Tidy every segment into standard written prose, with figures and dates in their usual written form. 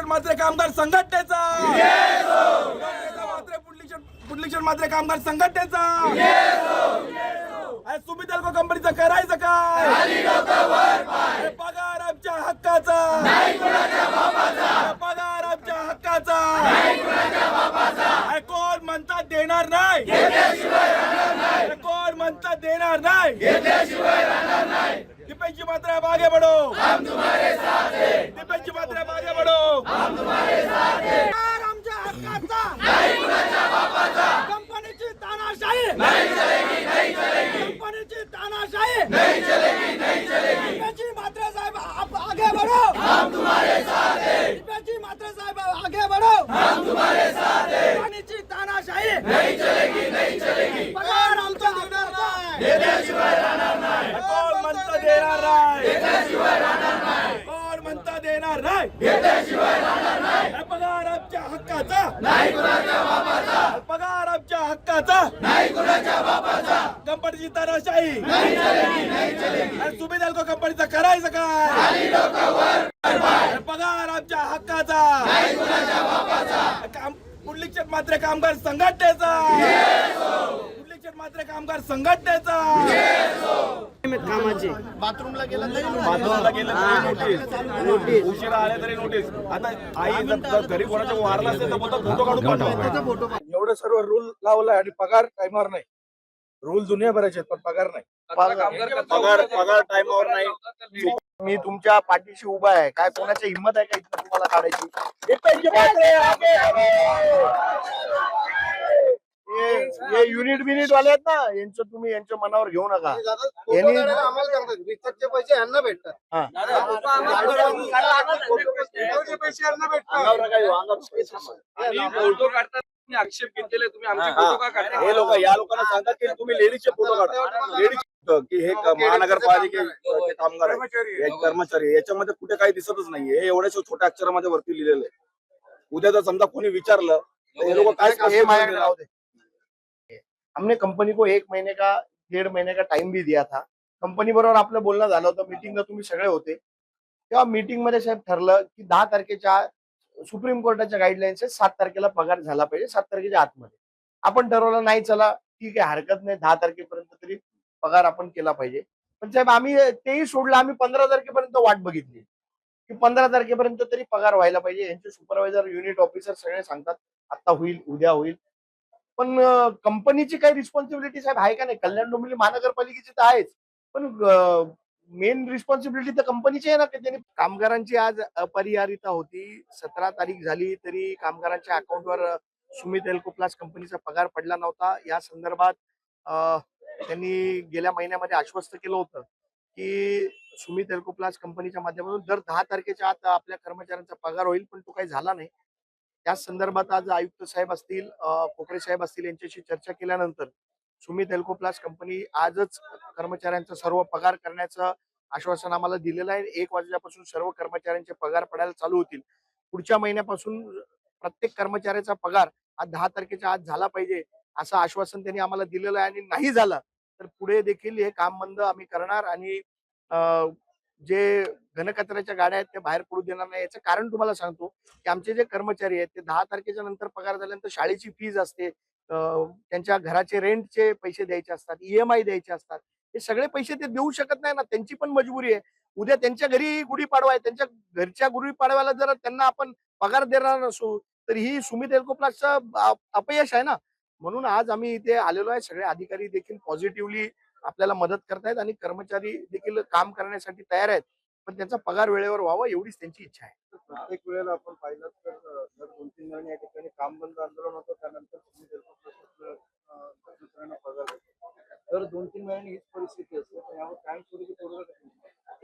मात्रे कामगार संघटनेचा पुंडलिक मात्रे कामगार संघटनेचा सुमित अल्को कंपनीचं करायचं काय? पगार आमच्या हक्काचा, पगार आमच्या हक्काचा. कोण म्हणतात देणार नाही, कोण म्हणतात देणार नाही. दीपेशजी मात्र अब आगे बढ़ो, हम तुम्हारे साथ हैं. दीपेशजी मात्र अब आगे बढ़ो, हम तुम्हारे साथ हैं. आमच्या हक्काचा, नाही कुणाच्या बापाचा. कंपनीची तानाशाही नाही चलेगी, नाही चलेगी. कंपनीची तानाशाही नहीं चलेगी, नहीं चलेगी. दीपेशजी मात्र साहेब आप आगे बढ़ो, हम तुम्हारे साथ हैं. दीपेशजी मात्र साहेब आगे बढ़ो, हम तुम्हारे साथ हैं. कंपनीची तानाशाही नहीं चलेगी, नहीं चलेगी. पगार आमचा देणार नाही, देण्याशिवाय राहणार नाही. कोण म्हणतं देणार नाही, देण्याशिवाय राहणार नाही. कोण म्हणतं देणार नाही, देण्याशिवाय राहणार नाही. पगार आमच्या हक्काचा, नाही कुणाच्या बापाचा. पगार आमच्या हक्काचा, नाही कुणाच्या बापाचा. कंपनीची तानाशाही नाही चलेगी, नाही चलेगी. आणि सुमित अल्को कंपनीचं करायचं काय? खाली डोकं वर पाय. पगार आमच्या हक्काचा, नाही कुणाच्या बापाचा. पुंडलिक मात्र कामगार संघटनेचा, पुंडलिक मात्र कामगार संघटनेचा. कामाचे बाथरूमला गेलं तरी बाथरूमला गेलं तरी नोटीस, उशिरा आले तरी नोटीस. आता आई जर घरी कोणाच्या वारला असेल तर बोलतो फोटो काढून पाठवा. एवढं सर्व रूल लावलाय आणि पगार टाइमवर नाही. रूल दुनियाभराचे आहेत पण पगार नाही. पगार टाइमवर नाही. मी तुमच्या पाठीशी उभा आहे. काय कोणाची हिंमत आहे का इथं तुम्हाला काढायची? हे युनिट बिनिट वाले आहेत ना, यांचं तुम्ही यांच्या मनावर घेऊ नका. यांनी रिचार्जचे पैसे यांना भेटतात. फोटो काढतात, आक्षेप घेतलेले तुम्ही आमचे फोटो का काढता? हे लोक या लोकांना सांगतात की तुम्ही लेडीजचे फोटो काढा. लेडीज की हे महानगरपालिकेचे कामगार आहे, कर्मचारी. याच्यामध्ये कुठे काही दिसतच नाहीये. हे एवढ्याशा छोट्या अक्षरामध्ये वरती लिहिलेलं आहे. उद्या जर समजा कोणी विचारलं तर हे लोक काय हे माझ्याकडे राहू दे. हमने कंपनी को 1 महीने का 1.5 महीने का टाइम भी दिया था. कंपनी बरोबर आपलं बोलणं झालं होतं. मीटिंगला तुम्ही सगळे होते. तेव्हा मीटिंग मध्ये साहेब ठरलं की 10 तारखेच्या सुप्रीम कोर्टाच्या गाईडलाईन्स आहे 7 तारखेला पगार झाला पाहिजे, 7 तारखेच्या आतमध्ये. आपण ठरवलं नाही चला ठीक आहे हरकत नाही, 10 तारखेपर्यंत तरी पगार आपण केला पाहिजे. पण साहेब आम्ही तेही सोडलं. आम्ही 15 तारखेपर्यंत वाट बघितली की 15 तारखेपर्यंत तरी पगार व्हायला पाहिजे. यांचे सुपरवायझर, युनिट ऑफिसर सगळे सांगतात आता होईल, उद्या होईल. पण कंपनीची काही रिस्पॉन्सिबिलिटी साहेब आहे का नाही? कल्याण डोंबिवली महानगरपालिकेची तर आहेच, पण मेन रिस्पॉन्सिबिलिटी तर कंपनीची आहे ना. की त्यांनी कामगारांची आज अपरिहार्यता होती. 17 तारीख झाली तरी कामगारांच्या अकाउंटवर सुमित एल्को प्लास कंपनीचा पगार पडला नव्हता. या संदर्भात त्यांनी गेल्या महिन्यामध्ये आश्वस्त केलं होतं की सुमित एल्को प्लास कंपनीच्या माध्यमातून दर 10 तारखेच्या आत आपल्या कर्मचाऱ्यांचा पगार होईल, पण तो काही झाला नाही. त्या संदर्भात आज आयुक्त साहेब असतील, कोकरे साहेब असतील यांच्याशी चर्चा केल्यानंतर सुमित एल्को प्लास कंपनी आजच कर्मचाऱ्यांचा सर्व पगार करण्याचं आश्वासन आम्हाला दिलेलं आहे. 1 वाजल्यापासून सर्व कर्मचाऱ्यांचे पगार पडायला चालू होतील. पुढच्या महिन्यापासून प्रत्येक कर्मचाऱ्याचा पगार आज 10 तारखेच्या आत झाला पाहिजे असं आश्वासन त्यांनी आम्हाला दिलेलं आहे. आणि नाही झालं तर पुढे देखील हे काम बंद आम्ही करणार आणि जे घनकचऱ्याच्या गाड्या आहेत ते बाहेर पडू देणार नाही. याचं कारण तुम्हाला सांगतो की आमचे जे कर्मचारी आहेत ते 10 तारखेच्या नंतर पगार झाल्यानंतर शाळेची फीज असते, त्यांच्या घराचे रेंटचे पैसे द्यायचे असतात, EMI द्यायचे असतात. हे सगळे पैसे ते देऊ शकत नाही ना. त्यांची पण मजबुरी आहे. उद्या त्यांच्या घरी गुढीपाडवा आहे, त्यांच्या घरच्या गुढीपाडव्याला जर त्यांना आपण पगार देणार नसू तर ही सुमित एल्को प्लासचं अपयश आहे ना. म्हणून आज आम्ही इथे आलेलो आहे. सगळे अधिकारी देखील पॉझिटिव्हली आपल्याला मदत करतायत आणि कर्मचारी देखील काम करण्यासाठी तयार आहेत. पण त्यांचा पगार वेळेवर व्हावा एवढीच त्यांची इच्छा आहे. प्रत्येक वेळेला आपण पाहिलं तर 2-3 महिने या ठिकाणी काम बंद आंदोलन होतं. त्यानंतर दुसऱ्यांना पगार देतो. तर 2-3 महिने हीच परिस्थिती असते. पण यावर कायमस्वरूपी तोडगा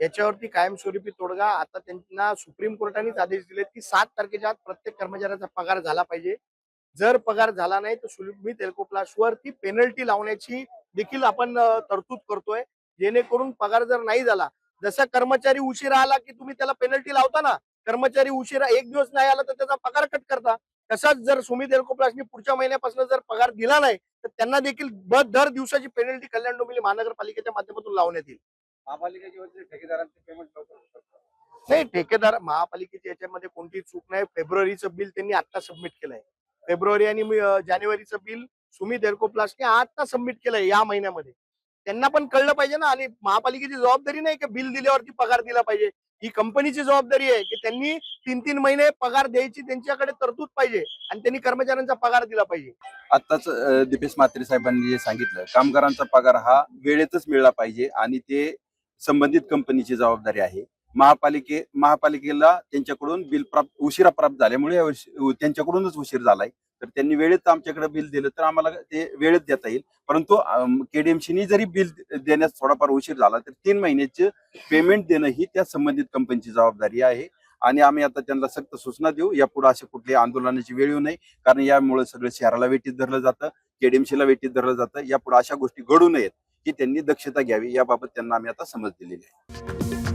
याच्यावरती कायमस्वरूपी तोडगा आता त्यांना सुप्रीम कोर्टानेच आदेश दिलेत की 7 तारखेच्या आत प्रत्येक कर्मचाऱ्याचा पगार झाला पाहिजे. जर पगार झाला नाही तर सुमित एल्को प्लासवरती पेनल्टी लावण्याची देखील आपण तरतूद करतोय. जेणेकरून पगार जर नाही झाला, जसा कर्मचारी उशिरा आला की तुम्ही त्याला पेनल्टी लावता ना, कर्मचारी उशिरा 1 दिवस नाही आला तर त्याचा पगार कट करता. तसाच जर सुमित एल्को प्लासने पुढच्या महिन्यापासून जर पगार दिला नाही तर त्यांना देखील दर दिवसाची पेनल्टी कल्याण डोंबिवली महानगरपालिकेच्या माध्यमातून लावण्यात येईल. महापालिकेच्या वतीने ठेकेदारांचे पेमेंट लवकर नाही, ठेकेदार महापालिकेच्या याच्यामध्ये कोणतीही चूक नाही. फेब्रुवारीचं बिल त्यांनी आता सबमिट केलंय. फेब्रुवारी आणि जानेवारीचं बिल सुमित एर्कोप्लास्टने आता सबमिट केलंय या महिन्यामध्ये. त्यांना पण कळलं पाहिजे ना. आणि महापालिकेची जबाबदारी नाही की बिल दिल्यावरती पगार दिला पाहिजे. ही कंपनीची जबाबदारी आहे की त्यांनी 3-3 महिने पगार द्यायची त्यांच्याकडे तरतूद पाहिजे आणि त्यांनी कर्मचाऱ्यांचा पगार दिला पाहिजे. आताच दीपेश म्हात्रे साहेबांनी जे सांगितलं, कामगारांचा पगार हा वेळेतच मिळाला पाहिजे आणि ते संबंधित कंपनीची जबाबदारी आहे. महापालिकेला त्यांच्याकडून बिल उशिरा प्राप्त झाल्यामुळे त्यांच्याकडूनच उशीर झालाय. तर त्यांनी वेळेत आमच्याकडे बिल दिलं तर आम्हाला ते वेळेत देता येईल. परंतु केडीएमसीनी जरी बिल देण्यास थोडाफार उशीर झाला तर 3 महिन्याचे पेमेंट देणं ही त्या संबंधित कंपनीची जबाबदारी आहे. आणि आम्ही आता त्यांना सक्त सूचना देऊ, यापुढे असे कुठली आंदोलनाची वेळ येऊ नये. कारण यामुळे सगळं शहराला वेठीत धरलं जातं, केडीएमसीला वेठीत धरलं जातं. यापुढे अशा गोष्टी घडू नयेत ही त्यांनी दक्षता घ्यावी, याबाबत त्यांना आम्ही आता समज दिलेली आहे.